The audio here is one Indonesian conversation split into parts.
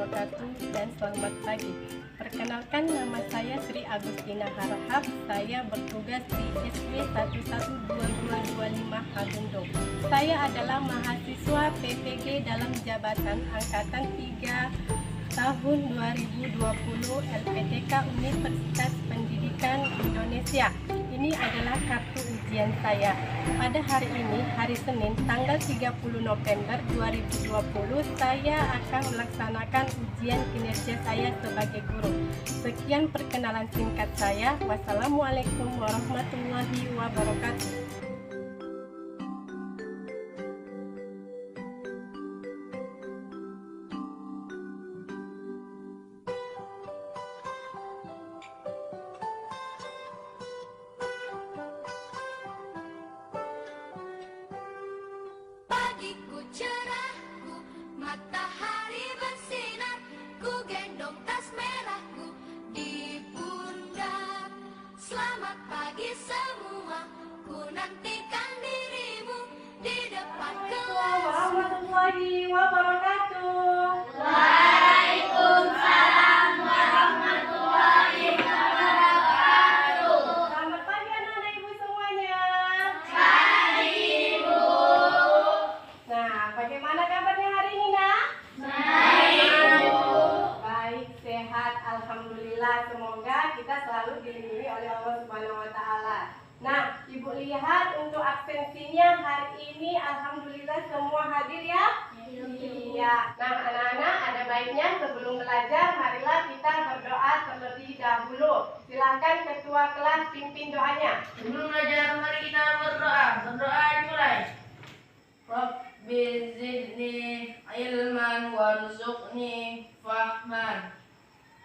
wabarakatuh dan selamat pagi. Perkenalkan, nama saya Sri Agustina Harahap. Saya bertugas di SW 112225 Hagundo. Saya adalah mahasiswa PPG dalam jabatan Angkatan 3 tahun 2020 LPTK Universitas Pendidikan Indonesia. Ini adalah kartu ujian saya. Pada hari ini, hari Senin, tanggal 30 November 2020, saya akan melaksanakan ujian kinerja saya sebagai guru. Sekian perkenalan singkat saya. Wassalamualaikum warahmatullahi wabarakatuh. Pagiku cerahku, matahari bersinar, ku gendong tas merahku di pundak. Selamat pagi semua, ku nantikan dirimu di depan kelas. Warahmatullahi wabarakatuh. Waalaikumsalam warahmatullahi wabarakatuh. Selamat pagi anak-anak ibu semuanya. Nah, bagaimana kabarnya hari ini, nak? Baik, sehat, alhamdulillah. Semoga kita selalu dilindungi oleh Allah Subhanahu wa taala. Nah, Ibu lihat untuk absensinya hari ini alhamdulillah semua hadir ya? Iya. Nah, anak-anak, ada baiknya sebelum belajar marilah kita berdoa terlebih dahulu. Silakan ketua kelas pimpin doanya. Sebelum belajar, mari kita berdoa. Berdoa dimulai. Rabbi zidni ilman warzuqni fahman.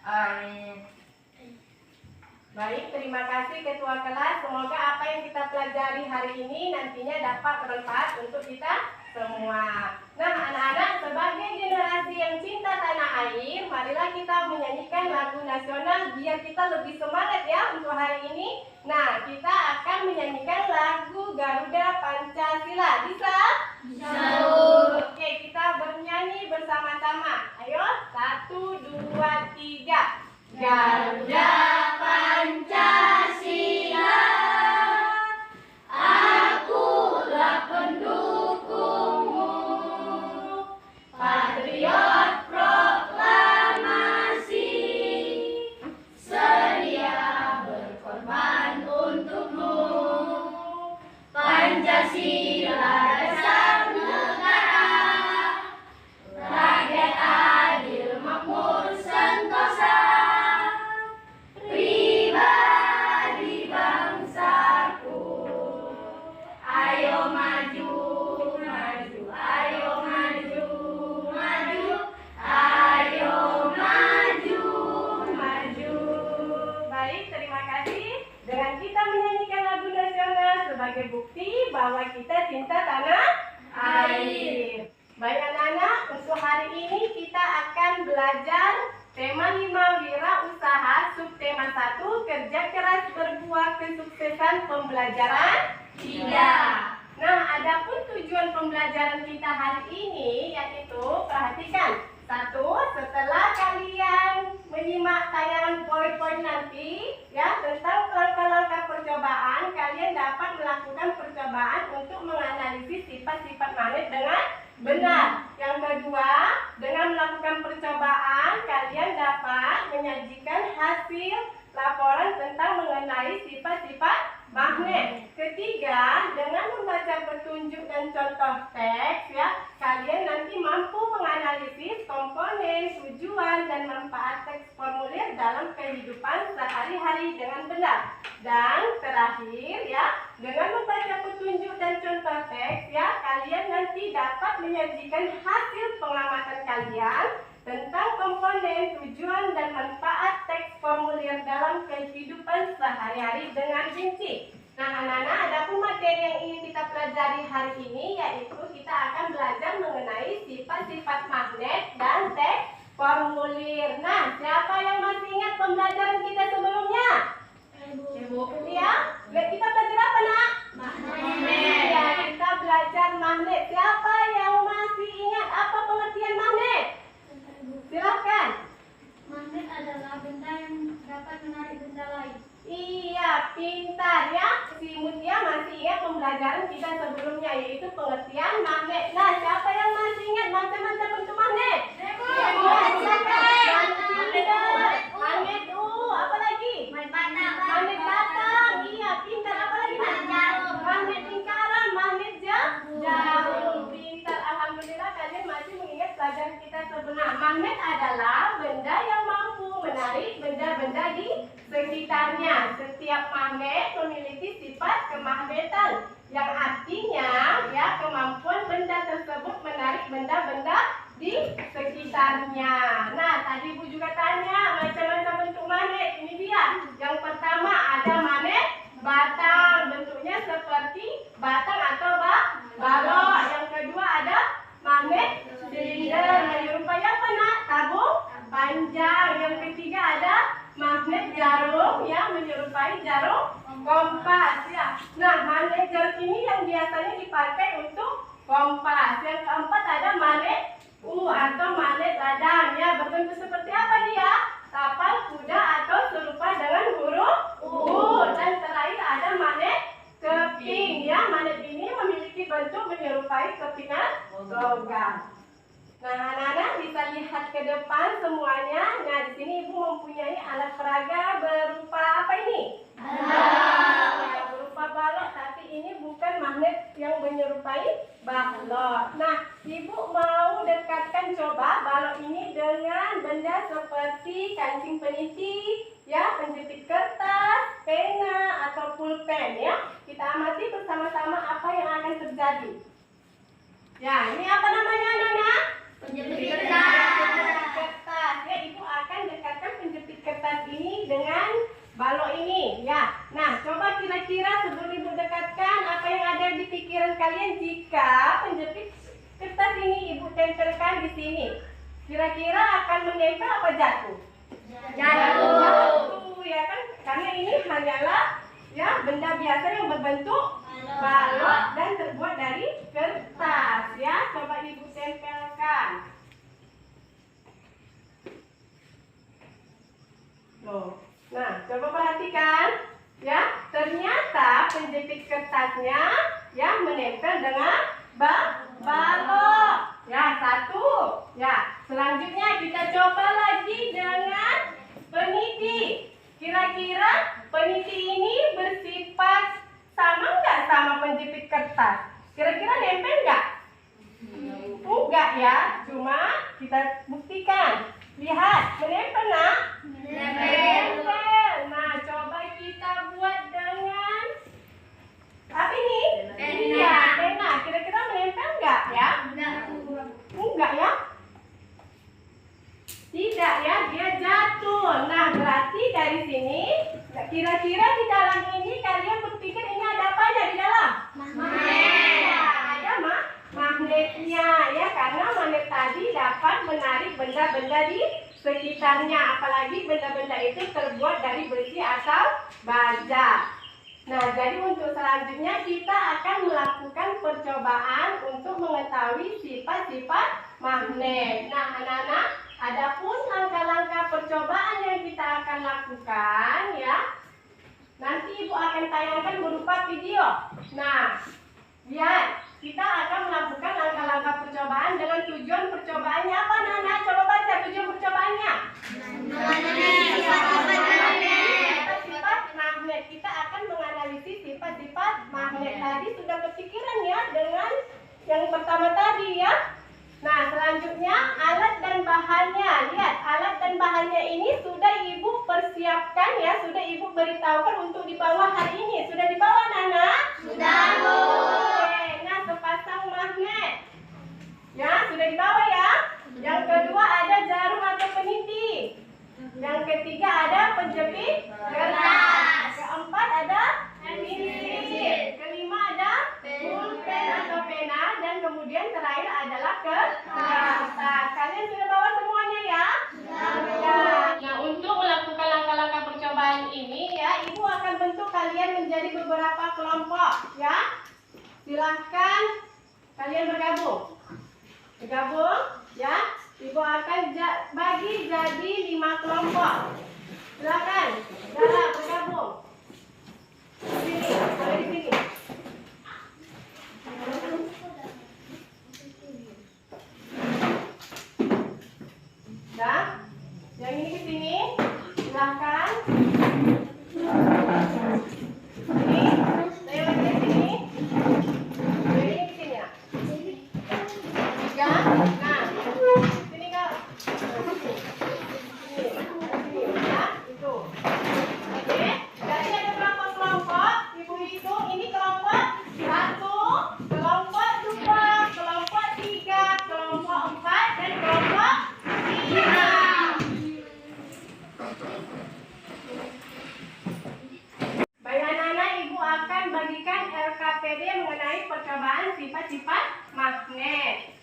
Amin. Baik, terima kasih ketua kelas. Semoga apa yang kita pelajari hari ini nantinya dapat bermanfaat untuk kita semua. Nah, anak-anak, sebagai generasi yang cinta tanah air, marilah kita menyanyikan lagu nasional biar kita lebih semangat ya untuk hari ini. Nah, kita akan menyanyikan lagu Garuda Pancasila. Bisa? Bisa. Oke, kita bernyanyi bersama-sama. Ayo, 1, 2, 3. Garuda Pancasila, akulah pendukungmu, patriot proklamasi, sedia berkorban untukmu. Pancasila dasar negara, rakyat adil makmur sentosa, pribadi bangsaku. Ayo maju, maju, ayo maju, maju, ayo maju, maju. Baik, terima kasih. Dengan kita menyanyikan lagu nasional sebagai bukti bahwa kita cinta tanah air. Baik anak-anak, untuk hari ini kita akan belajar tema 5 wirausaha, subtema 1 kerja keras berbuah kesuksesan pembelajaran 3. Nah, adapun tujuan pembelajaran kita hari ini yaitu perhatikan. 1, setelah kalian menyimak tayangan PowerPoint nanti ya tentang langkah-langkah percobaan, kalian dapat melakukan percobaan untuk menganalisis sifat-sifat magnet dengan benar. Yang kedua, dengan melakukan percobaan, kalian dapat menyajikan hasil laporan tentang mengenai sifat-sifat magnet. Ketiga, dengan membaca petunjuk dan contoh teks, ya, kalian nanti mampu menganalisis komponen, tujuan, dan manfaat teks formulir dalam kehidupan sehari-hari dengan benar. Dan terakhir, ya, dengan membaca petunjuk dan contoh teks, ya, kalian nanti dapat menyajikan hasil pengamatan kalian tentang komponen, tujuan, dan manfaat teks formulir dalam kehidupan sehari-hari dengan rinci. Nah, anak-anak, adapun materi yang ingin kita pelajari hari ini yaitu kita akan belajar mengenai sifat-sifat magnet dan teks formulir. Nah, siapa yang masih ingat pembelajaran kita sebelumnya? Ibu. Ya, kita belajar apa, nak? Magnet. Ya, kita belajar magnet. Siapa yang masih ingat apa pengertian magnet? Silakan. pelajaran kita sebelumnya, yaitu pengertian magnet. Nah, siapa yang masih ingat macam-macam bentuk magnet? Magnet apa lagi? Magnet batang. Iya, pintar. Apa lagi? Magnet lingkaran, magnet jarum. Pintar. Alhamdulillah kalian masih mengingat pelajaran kita sebelumnya. Magnet adalah benda yang mampu menarik benda-benda di sekitarnya. Setiap magnet memiliki sifat kemagnetan, yang artinya ya kemampuan benda tersebut menarik benda-benda di sekitarnya. Nah, tadi Ibu juga tanya macam-macam bentuk magnet. Ini dia. Yang pertama ada magnet batang, bentuknya seperti batang atau balok. Yang kedua ada magnet silinder, menyerupai apa nak? Tabung panjang. Yang ketiga ada magnet jarum, ya, menyerupai jarum kompas, ya. Nah, magnet jarum ini yang biasanya dipakai untuk kompas. Yang keempat ada magnet atau magnet ladang, ya, berbentuk seperti apa dia? Kapal kuda atau serupa dengan huruf U. Dan terakhir ada magnet keping, ya. Magnet ini memiliki bentuk menyerupai kepingan logam. Nah, anak-anak bisa lihat ke depan semuanya. Nah, di sini Ibu mempunyai alat peraga berupa apa ini? Ya, berupa balok, tapi ini bukan magnet yang menyerupai balok. Nah, Ibu mau dekatkan coba balok ini dengan benda seperti kancing peniti, ya, penjepit kertas, pena, atau pulpen, ya. Kita amati bersama-sama apa yang akan terjadi. Ya, ini apa namanya, anak-anak? Penjepit kertas. Ya, Ibu akan dekatkan penjepit kertas ini dengan balok ini, ya. Nah, coba kira-kira sebelum Ibu dekatkan, apa yang ada di pikiran kalian jika penjepit kertas ini Ibu tempelkan di sini? Kira-kira akan menempel apa jatuh? Jatuh, ya kan? Karena ini hanyalah ya benda biasa yang berbentuk balok dan terbuat dari kertas, ya. Coba Ibu tempelkan. Loh. Nah, coba perhatikan, ya. Ternyata penjepit kertasnya ya menempel dengan balok. Ya, satu. Ya, selanjutnya kita coba lagi dengan peniti. Kira-kira peniti ini bersifat sama nggak sama penjepit kertas? Kira-kira nempel nggak? Enggak, ya. Cuma kita buktikan. Lihat, menempel nak? Menempel. Nah, coba kita buat dengan apa ini? Iya, pena. Kira-kira menempel nggak, ya? Enggak, ya? Tidak, ya, dia jatuh. Nah, berarti dari sini, kira-kira di dalam ini kalian berpikir ini ada apanya di dalam? Magnet. Ada magnetnya, ya, karena magnet tadi dapat menarik benda-benda di sekitarnya, apalagi benda-benda itu terbuat dari besi atau baja. Nah, jadi untuk selanjutnya kita akan melakukan percobaan untuk mengetahui sifat-sifat magnet. Nah, anak-anak, adapun langkah-langkah percobaan yang kita akan lakukan, ya, nanti Ibu akan tayangkan berupa video. Nah, lihat, kita akan melakukan langkah-langkah percobaan dengan tujuan percobaannya apa, anak-anak? Coba baca tujuan percobaannya. Sifat-sifat magnet. Kita akan menganalisis sifat-sifat magnet. Tadi sudah kepikiran, ya, dengan yang pertama tadi, ya. Nah, selanjutnya alat dan bahannya. Lihat, alat dan bahannya ini sudah Ibu persiapkan, ya, sudah Ibu beritahukan untuk dibawa hari ini. Sudah dibawa, Nana? Sudah, Bu. Oke, nah, sepasang magnet. Ya, sudah dibawa, ya. Yang kedua ada jarum atau peniti. Yang ketiga ada penjepit kertas. Keempat ada peniti. Kelima ada pulpen atau pena, dan kemudian terakhir adalah kertas. Kalian sudah bawa semuanya, ya? Sudah. Nah, untuk melakukan langkah-langkah percobaan ini, ya, Ibu akan bentuk kalian menjadi beberapa kelompok, ya. Silahkan kalian bergabung, ya. Ibu akan bagi jadi 5 kelompok. Silakan, Dara bergabung. Sini, boleh di sini. percobaan sifat-sifat magnet.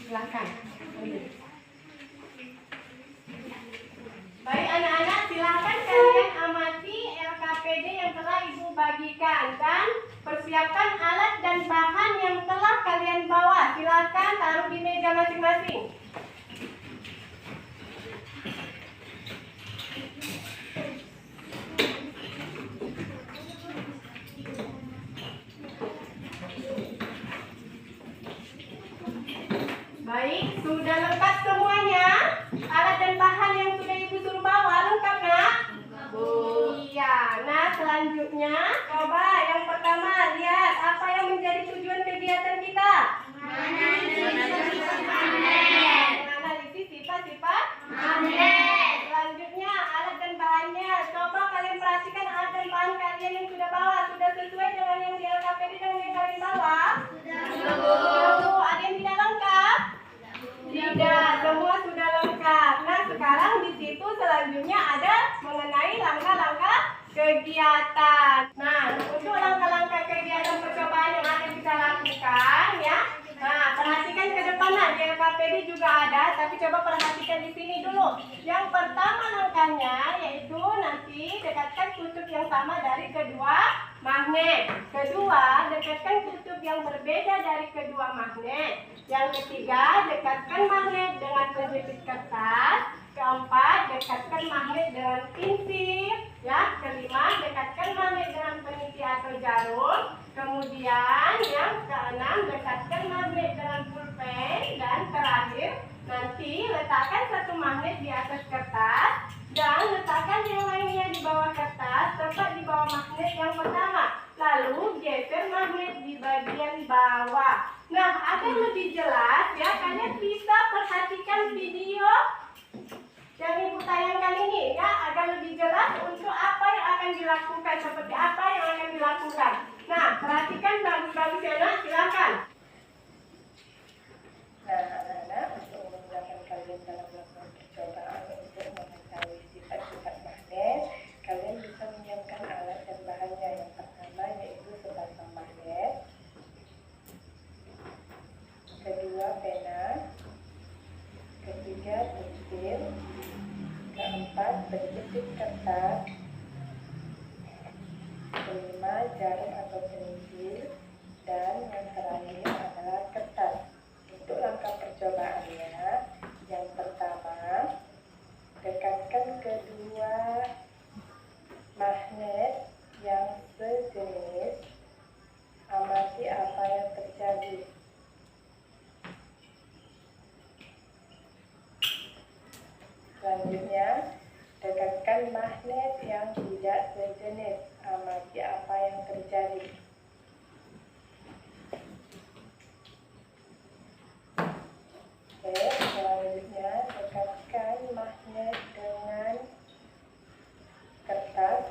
Silakan. Baik anak-anak, silakan kalian amati LKPD yang telah Ibu bagikan dan persiapkan alat dan bahan yang telah kalian bawa. Silakan taruh di meja masing-masing. Baik, sudah lengkap semuanya? Alat dan bahan yang sudah Ibu suruh bawa lengkap, Nak? Iya. Nah, selanjutnya coba yang pertama lihat apa yang menjadi tujuan kegiatan kita. Menganalisis sifat-sifat magnet. Selanjutnya alat dan bahannya. Coba kalian perhatikan alat dan bahan kalian yang sudah bawa. Sudah sesuai dengan yang di LKPD dan yang kalian bawa? Sudah. Ada yang tidak lengkap? Tidak, semua sudah lengkap. Nah, sekarang di situ selanjutnya ada mengenai langkah-langkah kegiatan. Nah, untuk langkah-langkah kegiatan percobaan yang akan kita lakukan ya. Nah, perhatikan ke depan. Nah, di LKPD juga ada, tapi coba perhatikan di sini dulu. Yang pertama langkahnya yaitu nanti dekatkan kutub yang sama dari kedua magnet. Kedua, dekatkan kutub yang berbeda dari kedua magnet. Yang ketiga, dekatkan magnet dengan penjepit kertas. Keempat, dekatkan magnet dengan pinsir. Ya, kelima, dekatkan magnet dengan peniti atau jarum. Kemudian yang keenam, dekatkan magnet dengan pulpen. Dan terakhir, nanti letakkan satu magnet di atas kertas dan letakkan yang lainnya di bawah kertas tepat di bawah magnet yang pertama. Lalu geser magnet di bagian bawah. Nah, agar lebih jelas ya, kalian bisa perhatikan video yang Ibu tayangkan ini ya, agar lebih jelas untuk apa yang akan dilakukan, seperti apa yang akan dilakukan. Nah, perhatikan bagus-bagus ya, Nak, silakan. Nah, anak-anak, untuk memudahkan kalian dalam melakukan percobaan untuk mengetahui sifat-sifat magnet, kalian bisa menyiapkan alat dan bahannya. Yang pertama yaitu sepasang magnet, kedua pena, ketiga pensil, keempat penjepit kertas, kelima jarum atau pensil, dan yang terakhir adalah kertas. Untuk langkah percobaannya, yang pertama, dekatkan kedua magnet yang sejenis, amati apa yang terjadi. Selanjutnya, dekatkan magnet yang tidak sejenis, amati apa yang terjadi. Selanjutnya, dekatkan magnet dengan kertas.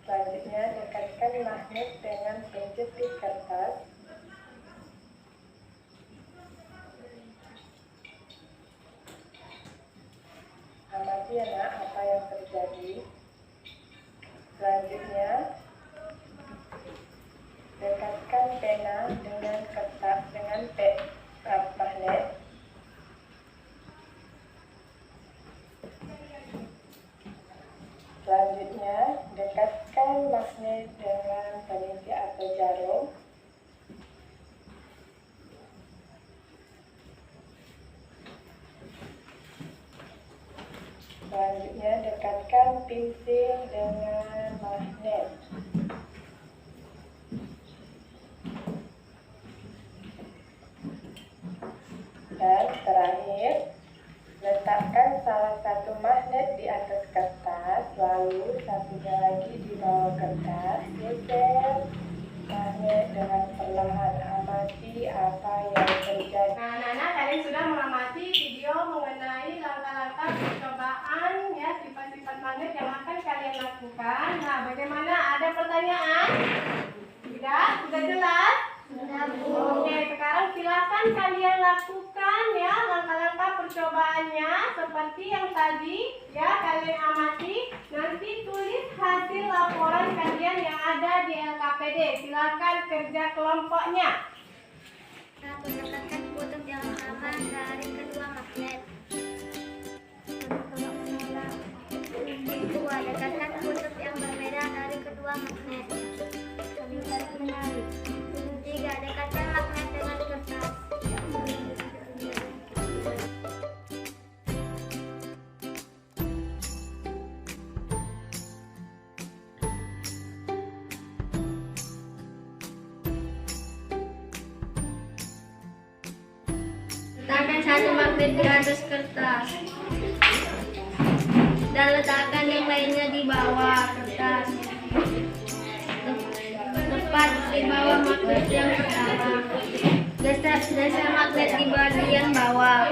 Selanjutnya, dekatkan magnet dengan penjepit kertas. Amati ya, Nak, apa yang terjadi. Selanjutnya, dekatkan pena dengan kertas dengan magnet. Selanjutnya, dekatkan magnet dengan peniti atau jarum. Selanjutnya, dekatkan pensil dengan magnet. Dan terakhir, letakkan salah satu magnet di atas kertas, lalu satunya lagi di bawah kertas. Geser magnet dengan perlahan, amati apa yang terjadi. Nah, anak-anak, kalian sudah mengamati video mengenai langkah-langkah percobaan ya, sifat-sifat magnet yang akan kalian lakukan. Nah, bagaimana, ada pertanyaan? Sudah jelas? Oke, sekarang silakan kalian lakukan ya langkah-langkah percobaannya seperti yang tadi ya kalian amati. Nanti tulis hasil laporan kalian yang ada di LKPD. Silakan kerja kelompoknya. Satu, dekatkan kutub yang sama dari kedua magnet. Dua, dekatkan kutub yang berbeda dari kedua magnet. Tiga, dekatkan magnet dengan kertas. Letakkan satu magnet di atas kertas dan letakkan yang lainnya di bawah kertas. Tepat di bawah magnet yang pertama. Geser magnet di bagian bawah.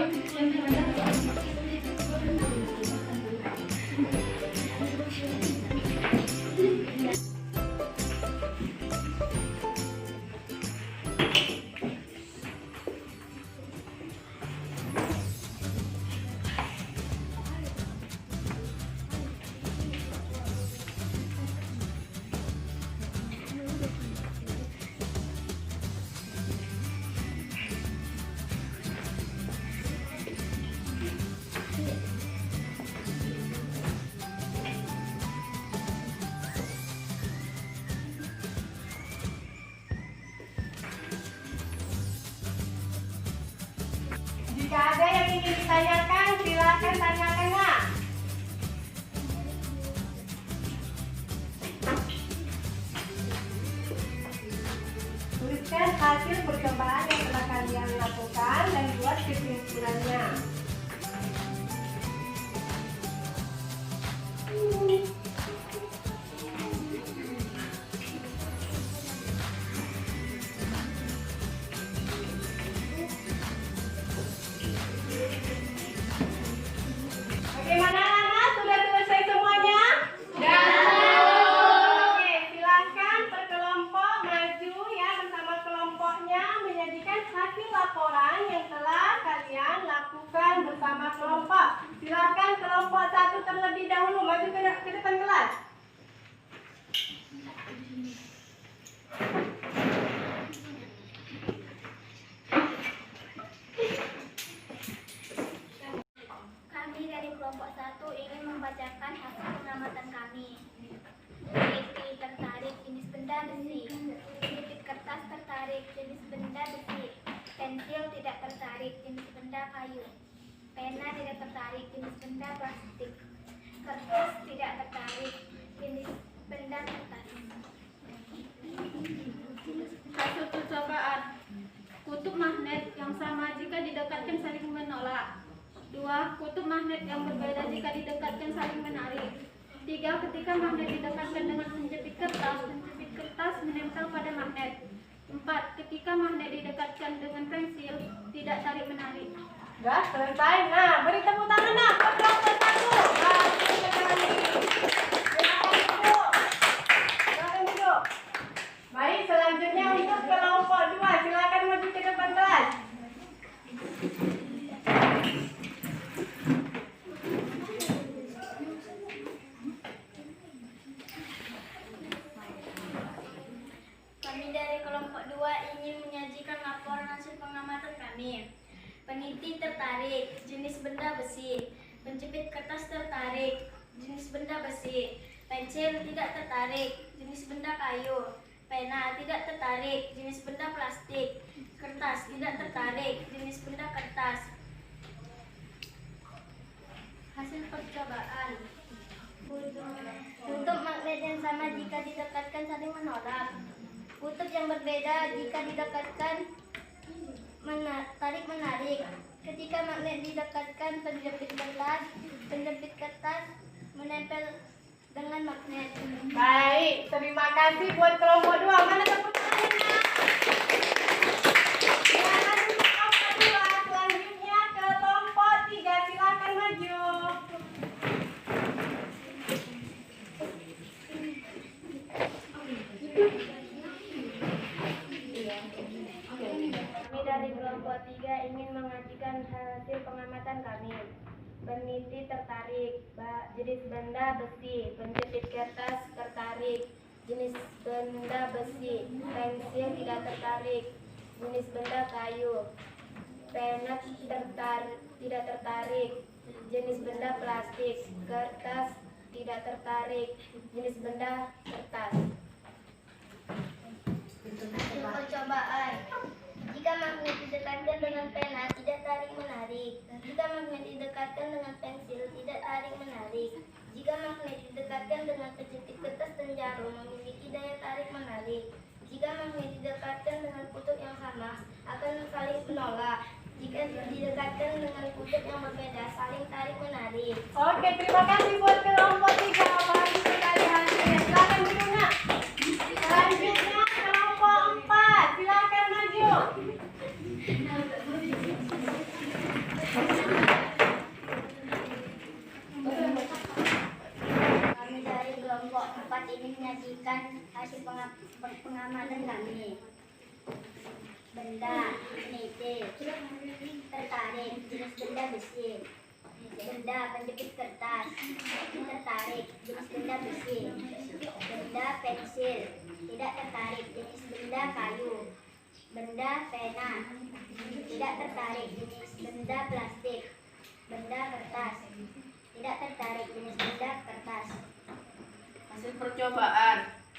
Jika ada yang ingin ditanyakan, silakan tanyakan Nak. Tuliskan hasil percobaan yang telah kalian lakukan dan buat kesimpulannya. Bagaimana anak? Sudah selesai semuanya? Oke, silakan per kelompok maju ya bersama kelompoknya menyajikan hasil laporan yang telah kalian lakukan bersama kelompok. Silakan kelompok satu terlebih dahulu maju ke depan kelas. Kami dari kelompok 1 ingin membacakan hasil pengamatan kami. Teliti tertarik jenis benda besi. Sipit kertas tertarik jenis benda besi. Pensil tidak tertarik jenis benda kayu. Pena tidak tertarik jenis benda plastik. Kertas tidak tertarik jenis benda kertas. Hasil percobaan. Kutub magnet yang sama jika didekatkan saling menolak. 2. Kutub magnet yang berbeda jika didekatkan saling menarik. 3. Ketika magnet didekatkan dengan penjepit kertas menempel pada magnet. 4. Ketika magnet didekatkan dengan pensil, tidak tarik menarik. Sudah selesai. Nah, beri tepuk tangan Nak buat kelompok satu. Nah, silakan duduk. Silakan duduk. Baik, selanjutnya untuk kelompok 2, silakan maju ke depan kelas. Kami dari kelompok 2 ingin menyajikan laporan hasil pengamatan kami. Peniti tertarik, jenis benda besi. Penjepit kertas tertarik, jenis benda besi. Pensil tidak tertarik, jenis benda kayu. Pena tidak tertarik, jenis benda plastik. Kertas tidak tertarik, jenis benda kertas. Hasil percobaan. Kutub magnet yang sama jika didekatkan saling menolak. Kutub yang berbeda jika didekatkan tarik menarik. Ketika magnet didekatkan penjepit kertas menempel dengan magnet. Baik, terima kasih buat kelompok 2. Mana tepuk tangannya? Silakan untuk kelompok 2. Selanjutnya kelompok 3, silakan maju. jenis benda besi, penjepit kertas tertarik, jenis benda besi, pensil tidak tertarik, jenis benda kayu, pena tidak tertarik, jenis benda plastik, kertas tidak tertarik, jenis benda kertas. Hasil percobaan. Jika magnet didekatkan dengan pena, tidak tarik menarik. Jika magnet didekatkan dengan pensil, tidak tarik menarik. Jika magnet didekatkan dengan penjepit kertas dan jarum, memiliki daya tarik menarik. Jika magnet didekatkan dengan kutub yang sama, akan saling menolak. Jika didekatkan dengan kutub yang berbeda, saling tarik menarik. Oke, terima kasih buat kelompok 3. Bagus sekali hasilnya. Silakan Bunda. Selanjutnya kelompok 4. Silakan maju. Kami dari kelompok 4 ini menyajikan hasil pengamatan kami. Benda, peniti, tertarik, jenis benda besi. Benda, penjepit kertas, tertarik, jenis benda besi. Benda, pensil, tidak tertarik, jenis benda kayu. Benda, pena, tidak tertarik, jenis benda plastik. Benda, kertas, tidak tertarik, jenis benda kertas. Hasil percobaan.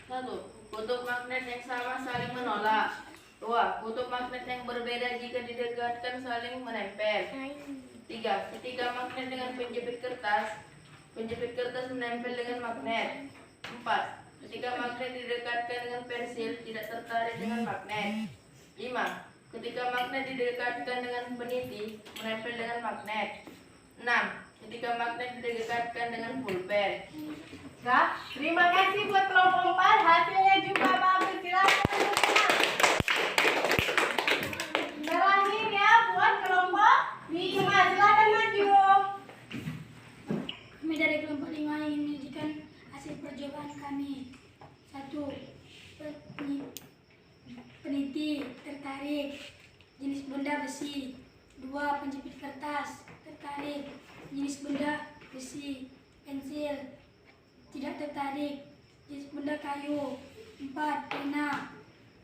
1. Kutub magnet yang sama saling menolak. 2. Kutub magnet yang berbeda jika didekatkan saling menempel. 3. Ketika magnet dengan penjepit kertas menempel dengan magnet. 4. Ketika magnet didekatkan dengan pensil, tidak tertarik dengan magnet. 5. Ketika magnet didekatkan dengan peniti, menempel dengan magnet. 6. Ketika magnet didekatkan dengan pulpen. Nah, terima kasih buat kelompok 4. Hasilnya juga bagus. Silakan Bunda. Terakhir ya buat kelompok 5. Silakan maju. Kami dari kelompok 5 ingin menyajikan hasil percobaan kami. 1. Peniti tertarik, jenis benda besi. 2. Penjepit kertas tertarik, jenis benda besi. Pensil tidak tertarik, jenis benda kayu. 4. Pena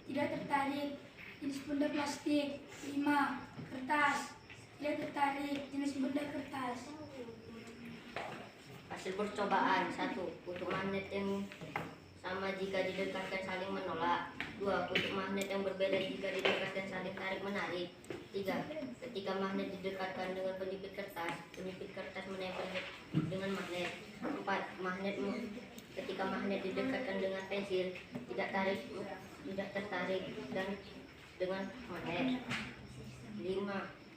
tidak tertarik, jenis benda plastik. 5. Kertas tidak tertarik, jenis benda kertas. Hasil percobaan. 1. Kutub magnet yang sama jika didekatkan saling menolak. 2. Kutub magnet yang berbeda jika didekatkan saling tarik menarik. 3. Ketika magnet didekatkan dengan penjepit kertas menempel dengan magnet. 4. Ketika magnet didekatkan dengan pensil, tidak tertarik dan dengan magnet. 5.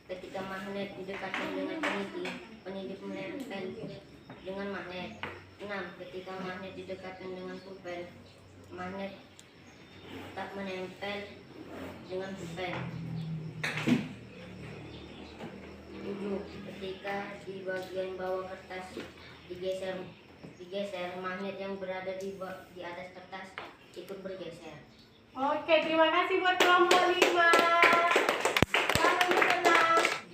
Ketika magnet didekatkan dengan peniti menempel dengan magnet. 6. Ketika magnet didekatkan dengan pulpen, magnet tak menempel dengan pulpen. 7. Ketika di bagian bawah kertas digeser, magnet yang berada di atas kertas ikut bergeser. Oke, terima kasih buat kelompok 5.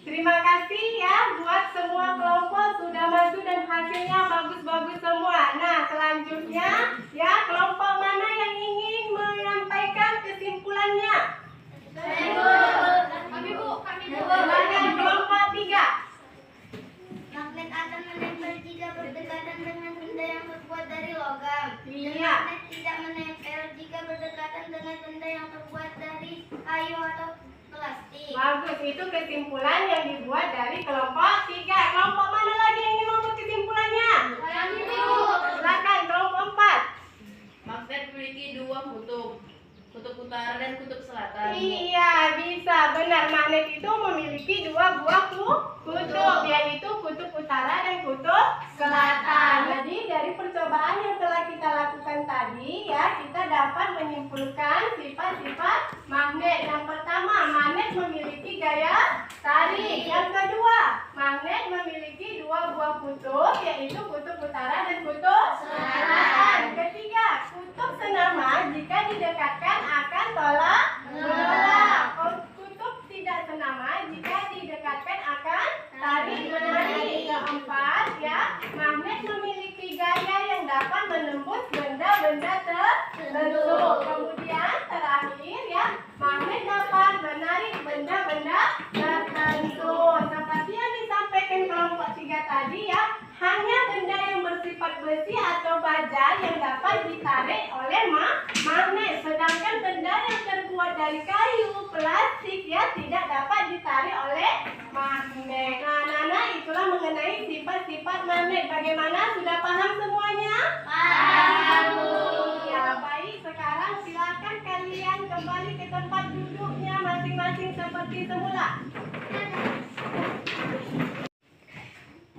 Terima kasih ya buat semua kelompok sudah maju dan hasilnya bagus-bagus semua. Nah, selanjutnya ya kelompok mana yang ingin menyampaikan kesimpulannya? Kami Bu. Silakan kelompok 3. Magnet akan menempel jika berdekatan dengan benda yang terbuat dari logam. Iya. Magnet tidak menempel jika berdekatan dengan benda yang terbuat dari kayu atau plastik. Bagus, itu kesimpulan yang dibuat dari kelompok 3. Kelompok mana lagi yang ingin membuat kesimpulannya? Silakan kelompok 4. Magnet memiliki 2 kutub utara dan kutub selatan. Iya, bisa. Benar, magnet itu memiliki 2 buah kutub, yaitu kutub utara dan kutub selatan. Jadi dari percobaan yang telah kita lakukan tadi, ya, kita dapat menyimpulkan sifat-sifat magnet. Yang pertama, magnet memiliki gaya tarik. Yang kedua, magnet memiliki 2 buah kutub, yaitu kutub utara dan kutub selatan. Ketiga, kutub senama jika didekatkan akan tolak menolak. Kutub tidak senama jika didekatkan akan tarik menarik. Keempat, ya, magnet memiliki benda tertentu. Kemudian terakhir ya, magnet dapat menarik benda-benda tertentu. Seperti yang disampaikan kelompok 3 tadi ya, hanya benda yang bersifat besi atau baja yang dapat ditarik oleh magnet. Sedangkan benda yang terbuat dari kayu, plastik ya tidak dapat ditarik oleh magnet. Nah, Nana, itulah mengenai sifat-sifat magnet. Bagaimana? Sudah paham semuanya? Paham. Ya, baik. Sekarang silakan kalian kembali ke tempat duduknya masing-masing seperti semula.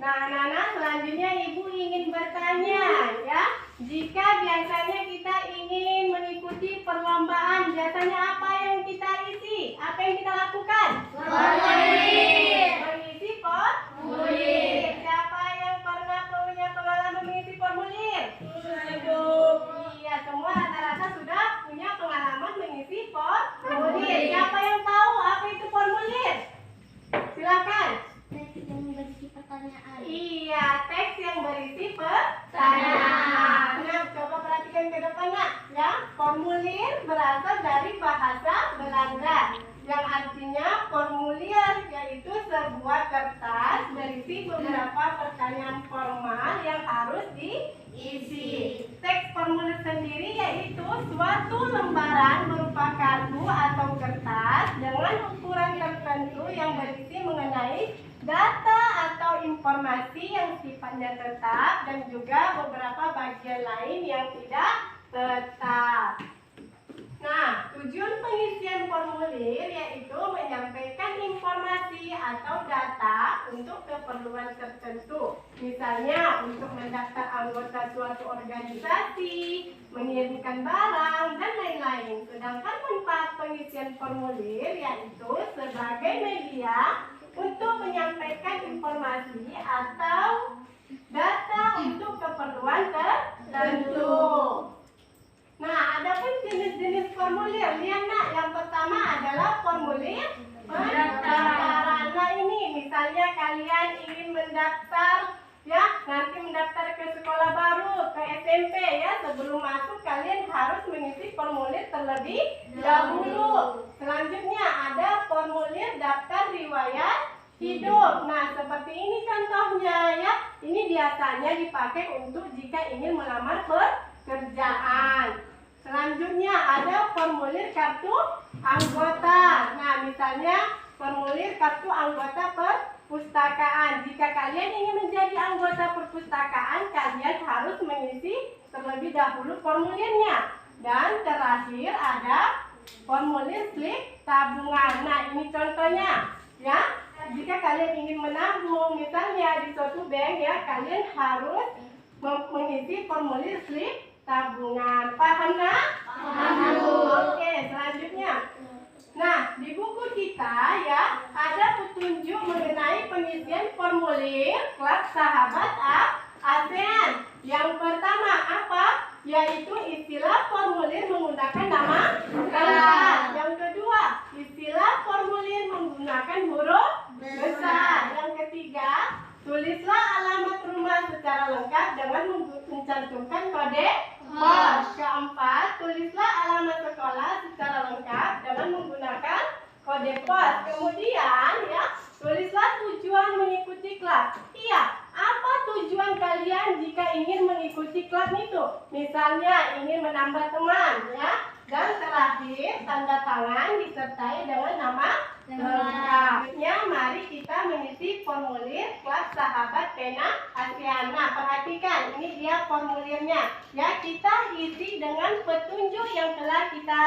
Nah, Nana, selanjutnya Ibu ingin bertanya ya. Jika biasanya kita ingin mengikuti perlombaan, biasanya apa yang kita isi? Apa yang kita lakukan? Formulir. Mengisi formulir. Siapa yang pernah punya pengalaman mengisi formulir? Iya, semua rata-rata sudah punya pengalaman mengisi formulir. Siapa yang tahu apa itu formulir? Silakan. Iya, teks yang berisi pertanyaan. Nah, coba perhatikan ke depan nak. Ya, formulir berasal dari bahasa Belanda yang artinya formulir, yaitu sebuah kertas berisi beberapa pertanyaan formal yang harus diisi. Teks formulir sendiri yaitu suatu lembaran berupa kartu atau kertas dengan ukuran tertentu yang berisi mengenai data atau informasi yang sifatnya tetap dan juga beberapa bagian lain yang tidak tetap. Nah, tujuan pengisian formulir yaitu menyampaikan informasi atau data untuk keperluan tertentu. Misalnya untuk mendaftar anggota suatu organisasi, mengirimkan barang, dan lain-lain. Sedangkan manfaat pengisian formulir yaitu sebagai media untuk menyampaikan informasi atau data untuk keperluan tertentu. Nah, ada pun jenis-jenis formulir. Lihat nak, yang pertama adalah formulir pendaftaran. Nah, ini misalnya kalian ingin mendaftar ya, nanti mendaftar ke sekolah baru, ke SMP ya. Sebelum masuk kalian harus mengisi formulir terlebih dahulu. Selanjutnya ada formulir daftar riwayat hidup. Nah, seperti ini contohnya ya. Ini biasanya dipakai untuk jika ingin melamar pekerjaan. Selanjutnya ada formulir kartu anggota. Nah, misalnya formulir kartu anggota perpustakaan. Jika kalian ingin menjadi anggota perpustakaan, kalian harus mengisi terlebih dahulu formulirnya. Dan terakhir ada formulir slip tabungan. Nah, ini contohnya ya. Jika kalian ingin menabung misalnya di suatu bank ya, kalian harus mengisi formulir slip tabungan. Paham nak? Paham. Oke, selanjutnya. Nah, di buku kita ya ada petunjuk mengenai pengisian formulir Klub Sahabat ASEAN. Yang pertama apa? Yaitu istilah formulir menggunakan nama lengkap. Yang kedua, istilah formulir menggunakan huruf besar. Yang ketiga, tulislah alamat rumah secara lengkap dengan mencantumkan kode pos. Keempat, tulislah alamat sekolah secara lengkap dengan menggunakan kode pos. Kemudian ya, tulislah tujuan mengikuti klub. Iya, apa tujuan kalian jika ingin mengikuti klub itu? Misalnya ingin menambah teman ya. Dan terakhir, tanda tangan disertai dengan nama lengkapnya. Mari kita mengisi formulir Klub Sahabat Pena ASEAN. Nah, perhatikan, ini dia formulirnya. Ya, kita isi dengan petunjuk yang telah kita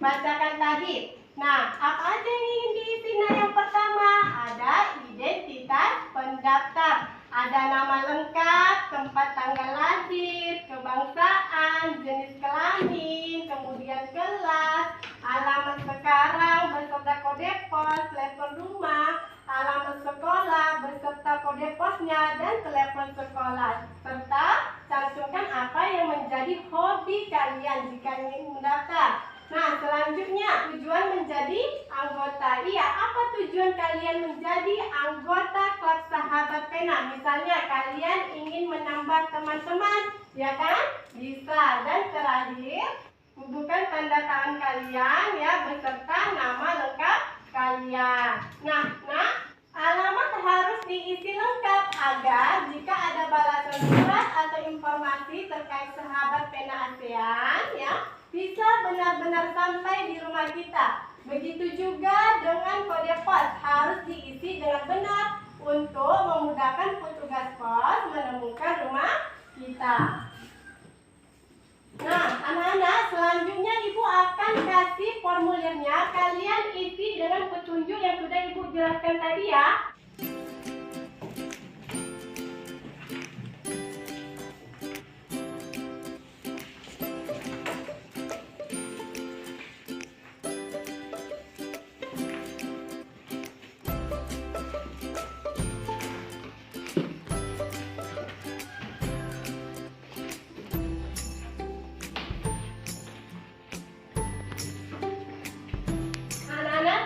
bacakan tadi. Nah, apa aja yang ingin diisi? Nah, yang pertama ada identitas pendaftar. Ada nama lengkap, tempat tanggal lahir, kebangsaan, jenis kelamin, kemudian kelas, alamat sekarang beserta kode pos, telepon rumah, alamat sekolah beserta kode posnya dan telepon sekolah, serta cantumkan apa yang menjadi hobi kalian jika ingin mendaftar. Nah, selanjutnya tujuan menjadi anggota. Iya, apa tujuan kalian menjadi anggota Klub Sahabat Pena? Misalnya kalian ingin menambah teman-teman, ya kan? Bisa. Dan terakhir terakhir, bubuhkan tanda tangan kalian ya beserta nama lengkap kalian. Nah, alamat harus diisi lengkap agar jika ada balasan surat atau informasi terkait sahabat pena ASEAN ya bisa benar-benar sampai di rumah kita. Begitu juga dengan kode pos harus diisi dengan benar untuk memudahkan petugas pos menemukan rumah kita. Nah, anak-anak, selanjutnya Ibu akan kasih formulirnya. Kalian isi dengan petunjuk yang sudah Ibu jelaskan tadi ya.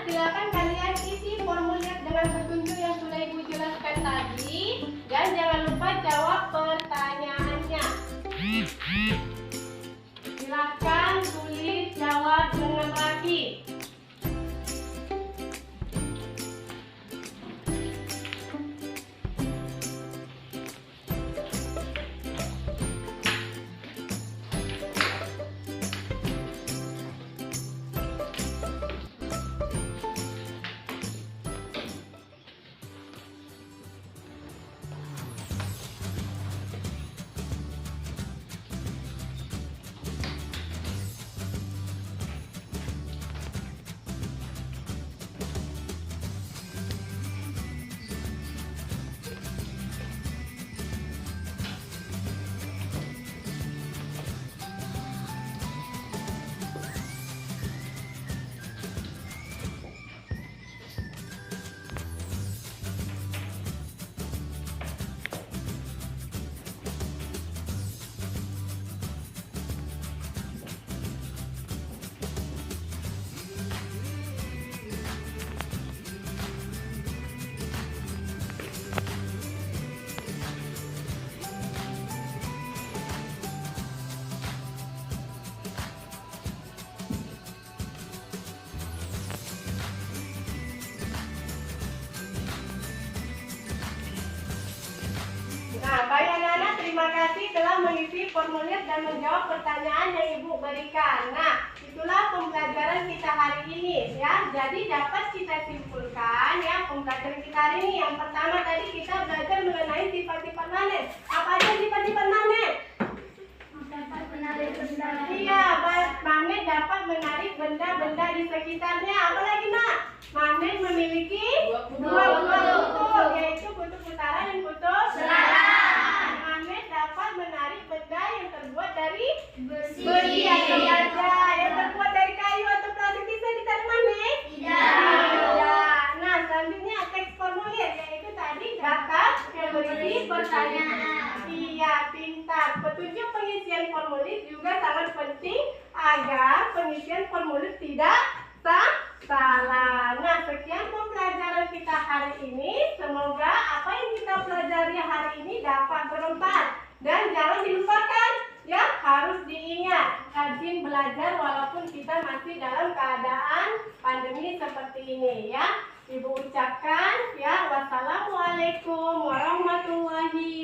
Silakan kalian isi formulir dengan petunjuk yang sudah Ibu jelaskan tadi dan jangan lupa jawab pertanyaannya. Silakan tulis jawab dengan rapi. Nah, baik anak-anak, terima kasih telah mengisi formulir dan menjawab pertanyaan yang Ibu berikan. Nah, itulah pembelajaran kita hari ini ya. Jadi dapat kita simpulkan ya pembelajaran kita hari ini. Yang pertama tadi kita belajar mengenai sifat-sifat magnet. Apa aja sifat-sifat magnet? Dapat menarik benda. Iya, magnet dapat menarik benda-benda di sekitarnya. Apalagi nak? Magnet memiliki dua kutub, yaitu kutub utara dan kutub selatan. Magnet dapat menarik benda yang terbuat dari besi atau baja. Yang terbuat dari kayu atau plastik bisa ditarik magnet? Tidak. Nah, selanjutnya teks formulir, yaitu tadi dapat yang berisi pertanyaan. Iya, pintar. Petunjuk pengisian formulir juga sangat penting agar pengisian formulir tidak salah. Nah, sekian pembelajaran kita hari ini. Semoga apa yang kita pelajari hari ini dapat bermanfaat. Dan jangan dilupakan, ya harus diingat. Rajin belajar walaupun kita masih dalam keadaan pandemi seperti ini ya. Ibu ucapkan ya, wassalamualaikum warahmatullahi